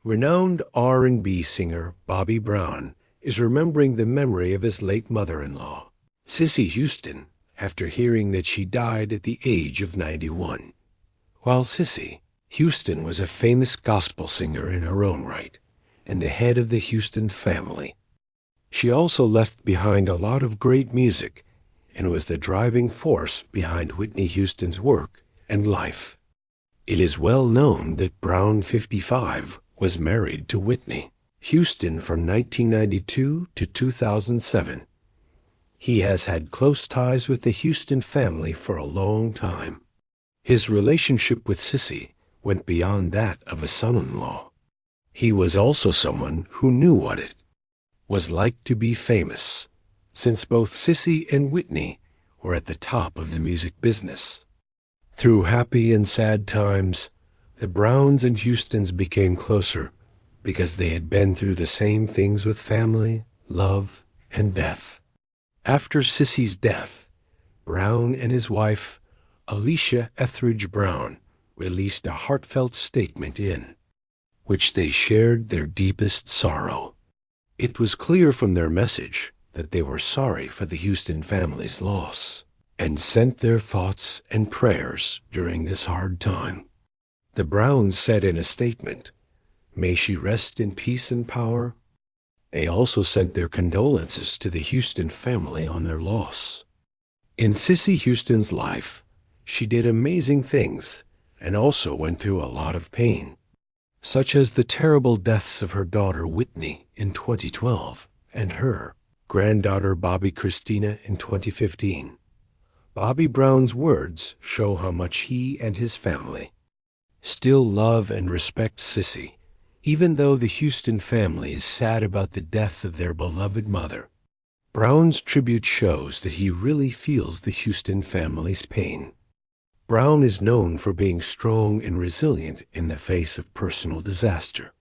Renowned R&B singer Bobby Brown is remembering the memory of his late mother-in-law, Cissy Houston, after hearing that she died at the age of 91. While Cissy, Houston was a famous gospel singer in her own right, and the head of the Houston family. She also left behind a lot of great music and was the driving force behind Whitney Houston's work and life. It is well known that Brown, 55, was married to Whitney Houston from 1992 to 2007. He has had close ties with the Houston family for a long time. His relationship with Cissy went beyond that of a son-in-law. He was also someone who knew what it was like to be famous, since both Cissy and Whitney were at the top of the music business. Through happy and sad times, the Browns and Houstons became closer because they had been through the same things with family, love, and death. After Cissy's death, Brown and his wife, Alicia Etheridge Brown, released a heartfelt statement in which they shared their deepest sorrow. It was clear from their message that they were sorry for the Houston family's loss and sent their thoughts and prayers during this hard time. The Browns said in a statement, "May she rest in peace and power." They also sent their condolences to the Houston family on their loss. In Cissy Houston's life, she did amazing things and also went through a lot of pain, such as the terrible deaths of her daughter Whitney in 2012 and her granddaughter Bobby Christina in 2015. Bobby Brown's words show how much he and his family still love and respect Cissy, even though the Houston family is sad about the death of their beloved mother. Brown's tribute shows that he really feels the Houston family's pain. Brown is known for being strong and resilient in the face of personal disaster.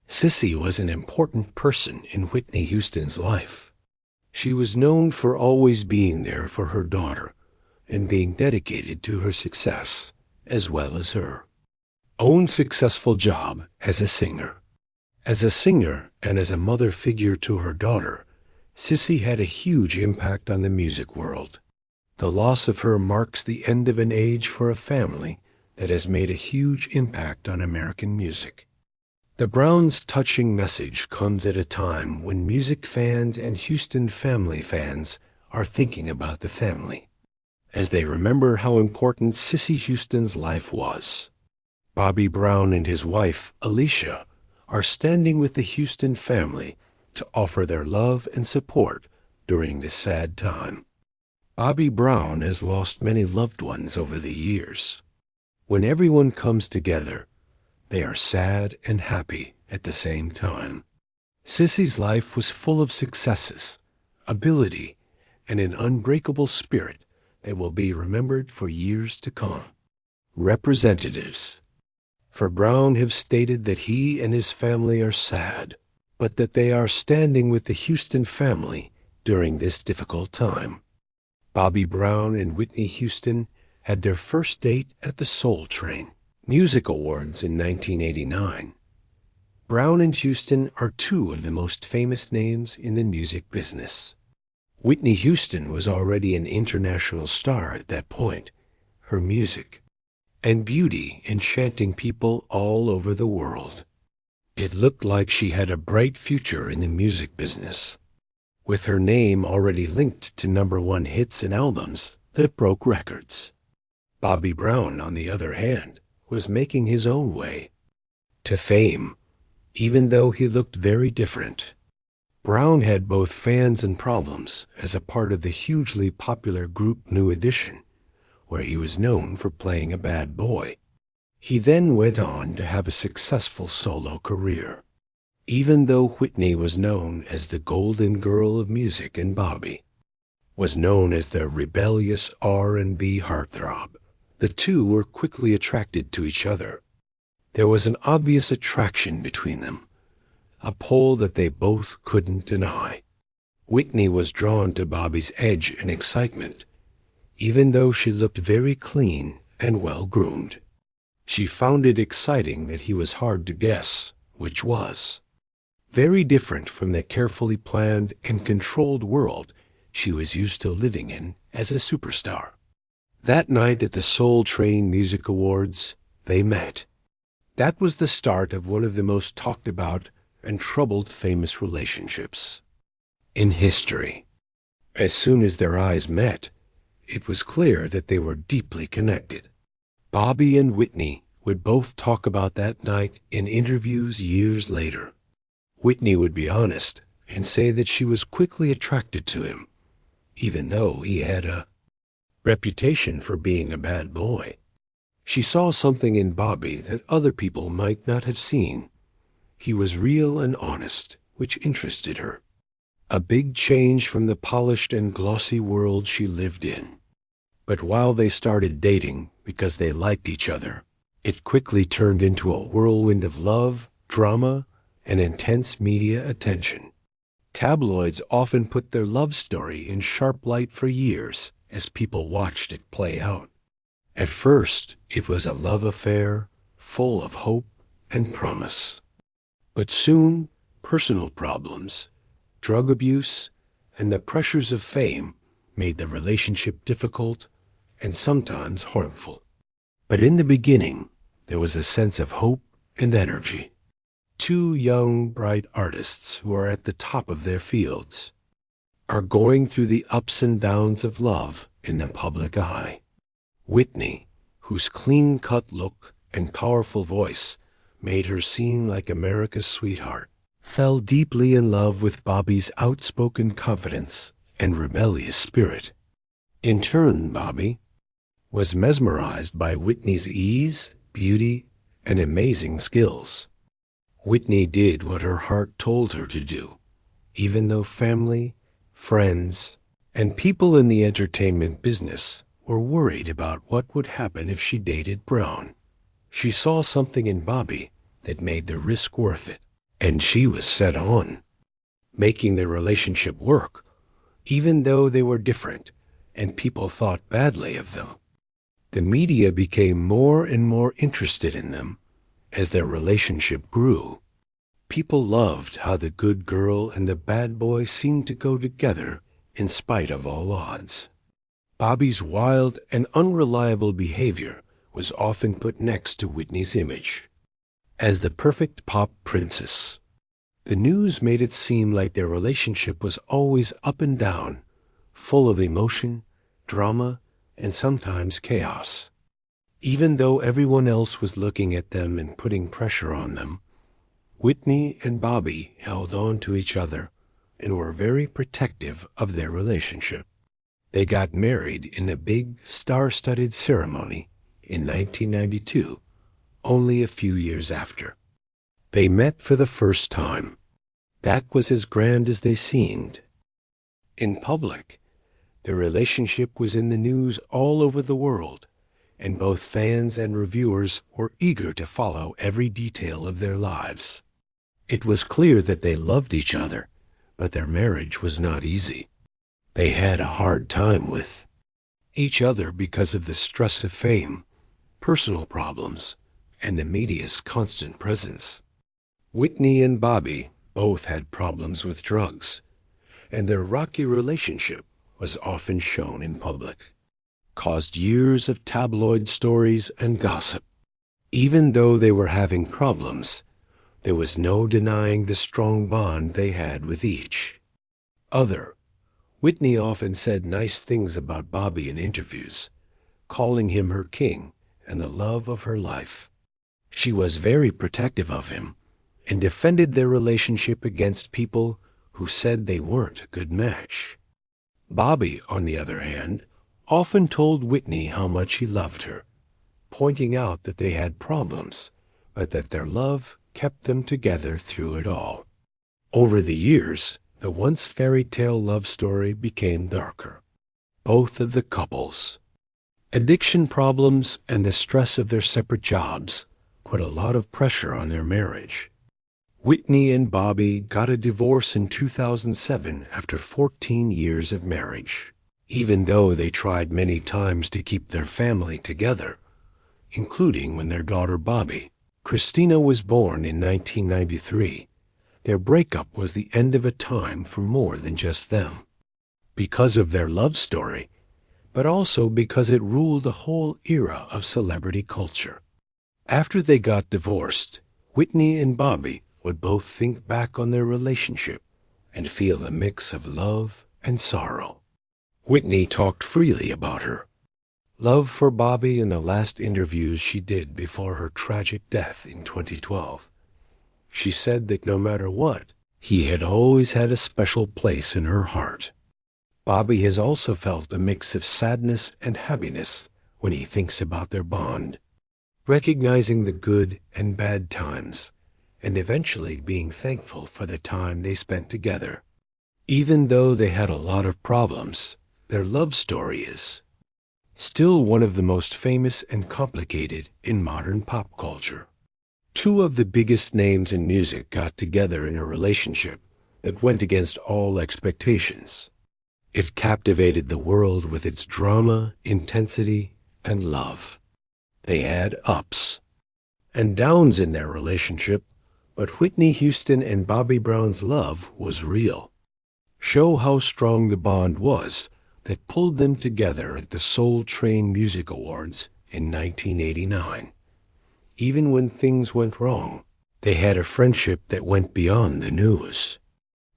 Cissy was an important person in Whitney Houston's life. She was known for always being there for her daughter and being dedicated to her success as well as her own successful job as a singer. As a singer and as a mother figure to her daughter, Cissy had a huge impact on the music world. The loss of her marks the end of an age for a family that has made a huge impact on American music. The Browns' touching message comes at a time when music fans and Houston family fans are thinking about the family, as they remember how important Cissy Houston's life was. Bobby Brown and his wife, Alicia, are standing with the Houston family to offer their love and support during this sad time. Bobby Brown has lost many loved ones over the years. When everyone comes together, they are sad and happy at the same time. Cissy's life was full of successes, ability, and an unbreakable spirit that will be remembered for years to come. Representatives for Brown have stated that he and his family are sad, but that they are standing with the Houston family during this difficult time. Bobby Brown and Whitney Houston had their first date at the Soul Train Music Awards in 1989. Brown and Houston are two of the most famous names in the music business. Whitney Houston was already an international star at that point. Her music and beauty enchanting people all over the world. It looked like she had a bright future in the music business, with her name already linked to #1 hits and albums that broke records. Bobby Brown, on the other hand, was making his own way to fame, even though he looked very different. Brown had both fans and problems as a part of the hugely popular group New Edition, where he was known for playing a bad boy. He then went on to have a successful solo career, even though Whitney was known as the golden girl of music and Bobby was known as the rebellious R&B heartthrob. The two were quickly attracted to each other. There was an obvious attraction between them, a pull that they both couldn't deny. Whitney was drawn to Bobby's edge and excitement, even though she looked very clean and well-groomed. She found it exciting that he was hard to guess which was very different from the carefully planned and controlled world she was used to living in as a superstar. That night at the Soul Train Music Awards, they met. That was the start of one of the most talked about and troubled famous relationships in history. As soon as their eyes met, it was clear that they were deeply connected. Bobby and Whitney would both talk about that night in interviews years later. Whitney would be honest and say that she was quickly attracted to him, even though he had a reputation for being a bad boy. She saw something in Bobby that other people might not have seen. He was real and honest, which interested her. A big change from the polished and glossy world she lived in. But while they started dating because they liked each other, it quickly turned into a whirlwind of love, drama, and intense media attention. Tabloids often put their love story in sharp light for years as people watched it play out. At first, it was a love affair full of hope and promise. But soon, personal problems, drug abuse, and the pressures of fame made the relationship difficult and sometimes harmful. But in the beginning, there was a sense of hope and energy. Two young, bright artists who are at the top of their fields are going through the ups and downs of love in the public eye. Whitney, whose clean-cut look and powerful voice made her seem like America's sweetheart, fell deeply in love with Bobby's outspoken confidence and rebellious spirit. In turn, Bobby was mesmerized by Whitney's ease, beauty, and amazing skills. Whitney did what her heart told her to do, even though family, friends, and people in the entertainment business were worried about what would happen if she dated Brown. She saw something in Bobby that made the risk worth it, and she was set on making their relationship work, even though they were different and people thought badly of them. The media became more and more interested in them as their relationship grew. People loved how the good girl and the bad boy seemed to go together in spite of all odds. Bobby's wild and unreliable behavior was often put next to Whitney's image as the perfect pop princess. The news made it seem like their relationship was always up and down, full of emotion, drama, and sometimes chaos. Even though everyone else was looking at them and putting pressure on them, Whitney and Bobby held on to each other and were very protective of their relationship. They got married in a big, star-studded ceremony in 1992, only a few years after. They met for the first time. That was as grand as they seemed. In public, their relationship was in the news all over the world, and both fans and reviewers were eager to follow every detail of their lives. It was clear that they loved each other, but their marriage was not easy. They had a hard time with each other because of the stress of fame, personal problems, and the media's constant presence. Whitney and Bobby both had problems with drugs, and their rocky relationship was often shown in public, caused years of tabloid stories and gossip. Even though they were having problems, there was no denying the strong bond they had with each other. Whitney often said nice things about Bobby in interviews, calling him her king and the love of her life. She was very protective of him and defended their relationship against people who said they weren't a good match. Bobby, on the other hand, often told Whitney how much he loved her, pointing out that they had problems, but that their love kept them together through it all. Over the years, the once fairy tale love story became darker. Both of the couples' addiction problems and the stress of their separate jobs put a lot of pressure on their marriage. Whitney and Bobby got a divorce in 2007 after 14 years of marriage, even though they tried many times to keep their family together, including when their daughter Bobby Christina was born in 1993. Their breakup was the end of a time for more than just them. Because of their love story, but also because it ruled a whole era of celebrity culture. After they got divorced, Whitney and Bobby would both think back on their relationship and feel a mix of love and sorrow. Whitney talked freely about her love for Bobby in the last interviews she did before her tragic death in 2012. She said that no matter what, he had always had a special place in her heart. Bobby has also felt a mix of sadness and happiness when he thinks about their bond, recognizing the good and bad times, and eventually being thankful for the time they spent together. Even though they had a lot of problems, their love story is still one of the most famous and complicated in modern pop culture. Two of the biggest names in music got together in a relationship that went against all expectations. It captivated the world with its drama, intensity, and love. They had ups and downs in their relationship, but Whitney Houston and Bobby Brown's love was real. Show how strong the bond was that pulled them together at the Soul Train Music Awards in 1989. Even when things went wrong, they had a friendship that went beyond the news.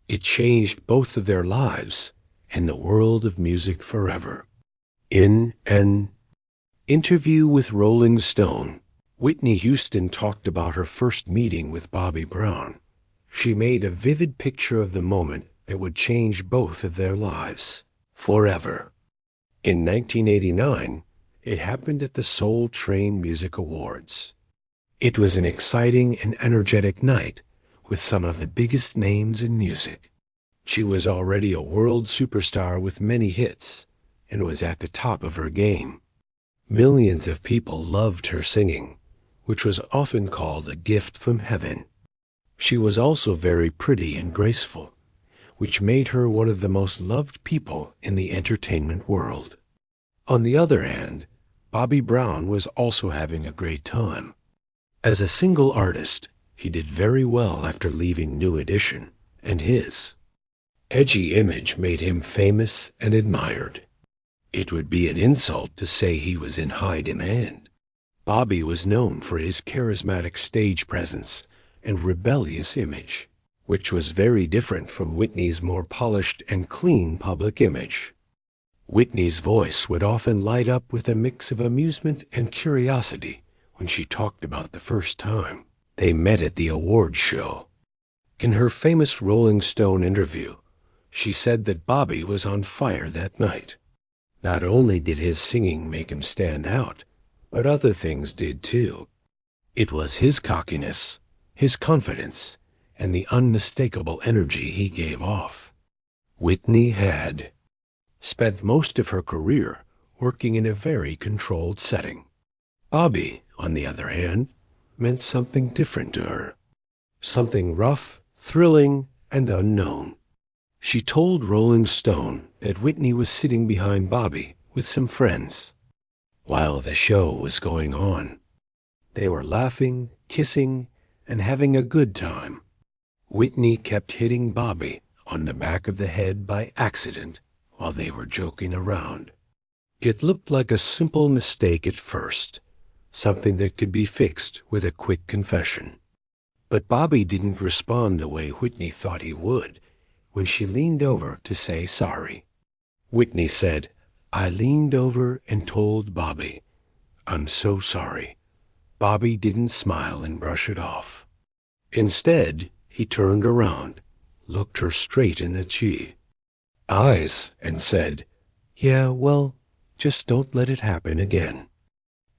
It changed both of their lives and the world of music forever. In an interview with Rolling Stone, Whitney Houston talked about her first meeting with Bobby Brown. She made a vivid picture of the moment that would change both of their lives forever. In 1989, it happened at the Soul Train Music Awards. It was an exciting and energetic night with some of the biggest names in music. She was already a world superstar with many hits and was at the top of her game. Millions of people loved her singing, which was often called a gift from heaven. She was also very pretty and graceful, which made her one of the most loved people in the entertainment world. On the other hand, Bobby Brown was also having a great time. As a single artist, he did very well after leaving New Edition, and his edgy image made him famous and admired. It would be an insult to say he was in high demand. Bobby was known for his charismatic stage presence and rebellious image, which was very different from Whitney's more polished and clean public image. Whitney's voice would often light up with a mix of amusement and curiosity when she talked about the first time they met at the awards show. In her famous Rolling Stone interview, she said that Bobby was on fire that night. Not only did his singing make him stand out, but other things did too. It was his cockiness, his confidence, and the unmistakable energy he gave off. Whitney had spent most of her career working in a very controlled setting. Bobby, on the other hand, meant something different to her. Something rough, thrilling, and unknown. She told Rolling Stone that Whitney was sitting behind Bobby with some friends while the show was going on. They were laughing, kissing, and having a good time. Whitney kept hitting Bobby on the back of the head by accident while they were joking around. It looked like a simple mistake at first, something that could be fixed with a quick confession. But Bobby didn't respond the way Whitney thought he would when she leaned over to say sorry. Whitney said, "I leaned over and told Bobby, 'I'm so sorry.' Bobby didn't smile and brush it off. Instead, he turned around, looked her straight in the eyes, and said, 'Yeah, well, just don't let it happen again.'"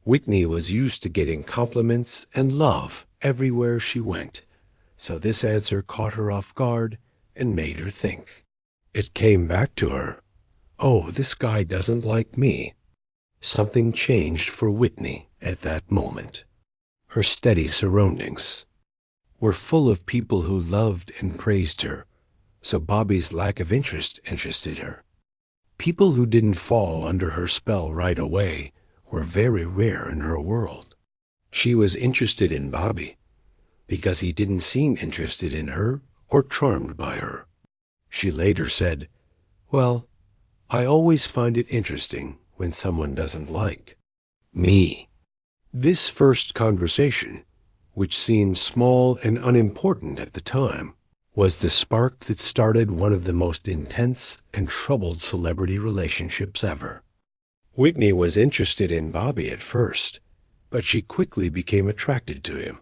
Whitney was used to getting compliments and love everywhere she went, so this answer caught her off guard and made her think. It came back to her. Oh, this guy doesn't like me. Something changed for Whitney at that moment. Her steady surroundings were full of people who loved and praised her, so Bobby's lack of interest interested her. People who didn't fall under her spell right away were very rare in her world. She was interested in Bobby because he didn't seem interested in her or charmed by her. She later said, "Well, I always find it interesting when someone doesn't like me." This first conversation, which seemed small and unimportant at the time, was the spark that started one of the most intense and troubled celebrity relationships ever. Whitney was interested in Bobby at first, but she quickly became attracted to him.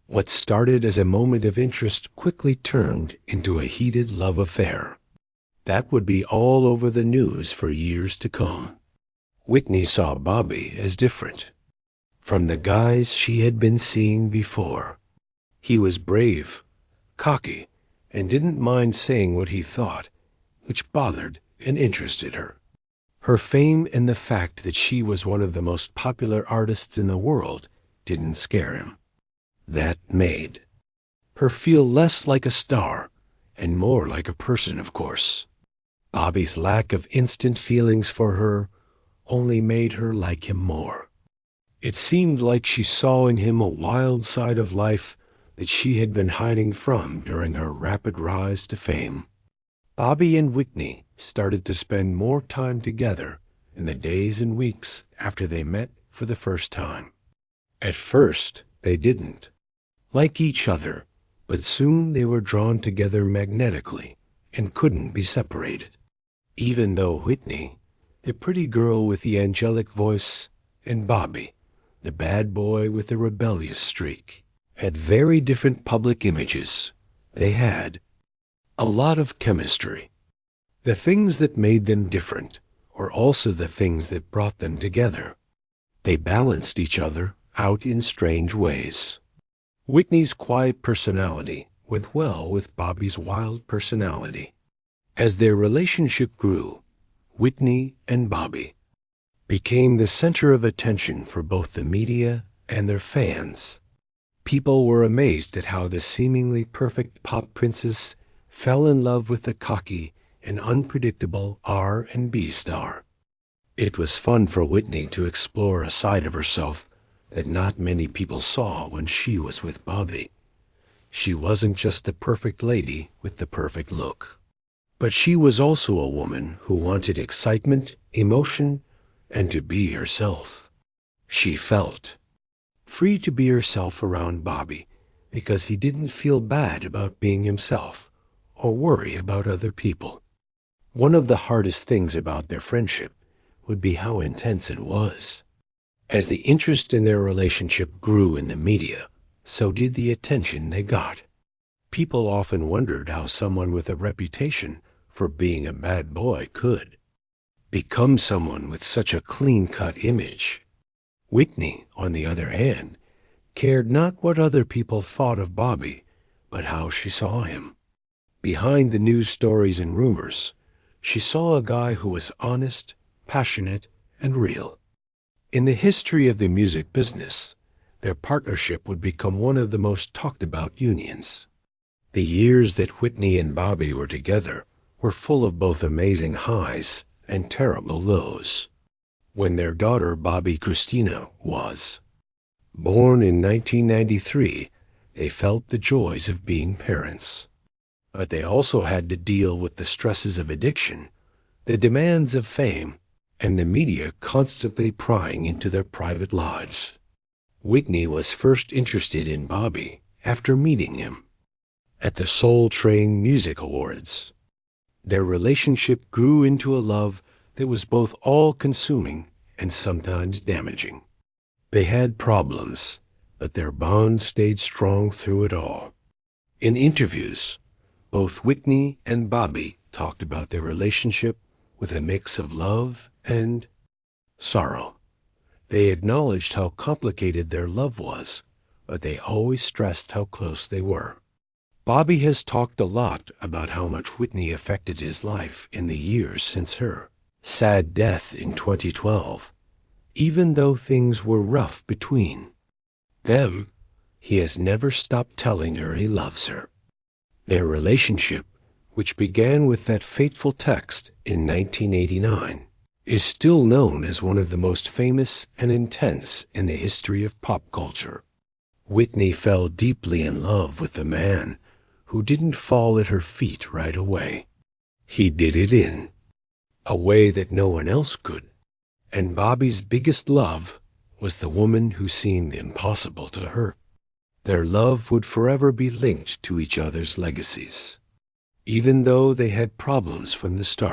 What started as a moment of interest quickly turned into a heated love affair. That would be all over the news for years to come. Whitney saw Bobby as different from the guys she had been seeing before. He was brave, cocky, and didn't mind saying what he thought, which bothered and interested her. Her fame and the fact that she was one of the most popular artists in the world didn't scare him. That made her feel less like a star and more like a person, of course. Bobby's lack of instant feelings for her only made her like him more. It seemed like she saw in him a wild side of life that she had been hiding from during her rapid rise to fame. Bobby and Whitney started to spend more time together in the days and weeks after they met for the first time. At first, they didn't like each other, but soon they were drawn together magnetically and couldn't be separated. Even though Whitney, the pretty girl with the angelic voice, and Bobby, the bad boy with the rebellious streak, had very different public images, they had a lot of chemistry. The things that made them different were also the things that brought them together. They balanced each other out in strange ways. Whitney's quiet personality went well with Bobby's wild personality. As their relationship grew, Whitney and Bobby became the center of attention for both the media and their fans. People were amazed at how the seemingly perfect pop princess fell in love with the cocky and unpredictable R&B star. It was fun for Whitney to explore a side of herself that not many people saw when she was with Bobby. She wasn't just the perfect lady with the perfect look, but she was also a woman who wanted excitement, emotion, and to be herself. She felt free to be herself around Bobby because he didn't feel bad about being himself or worry about other people. One of the hardest things about their friendship would be how intense it was. As the interest in their relationship grew in the media, so did the attention they got. People often wondered how someone with a reputation for being a bad boy could become someone with such a clean-cut image. Whitney, on the other hand, cared not what other people thought of Bobby, but how she saw him. Behind the news stories and rumors, she saw a guy who was honest, passionate, and real. In the history of the music business, their partnership would become one of the most talked about unions. The years that Whitney and Bobby were together were full of both amazing highs and terrible lows. When their daughter Bobby Christina was born in 1993, they felt the joys of being parents. But they also had to deal with the stresses of addiction, the demands of fame, and the media constantly prying into their private lives. Whitney was first interested in Bobby after meeting him at the Soul Train Music Awards. Their relationship grew into a love that was both all-consuming and sometimes damaging. They had problems, but their bond stayed strong through it all. In interviews, both Whitney and Bobby talked about their relationship with a mix of love and sorrow. They acknowledged how complicated their love was, but they always stressed how close they were. Bobby has talked a lot about how much Whitney affected his life in the years since her sad death in 2012. Even though things were rough between them, he has never stopped telling her he loves her. Their relationship, which began with that fateful text in 1989, is still known as one of the most famous and intense in the history of pop culture. Whitney fell deeply in love with the man who didn't fall at her feet right away. He did it in a way that no one else could. And Bobby's biggest love was the woman who seemed impossible to hurt. Their love would forever be linked to each other's legacies, even though they had problems from the start.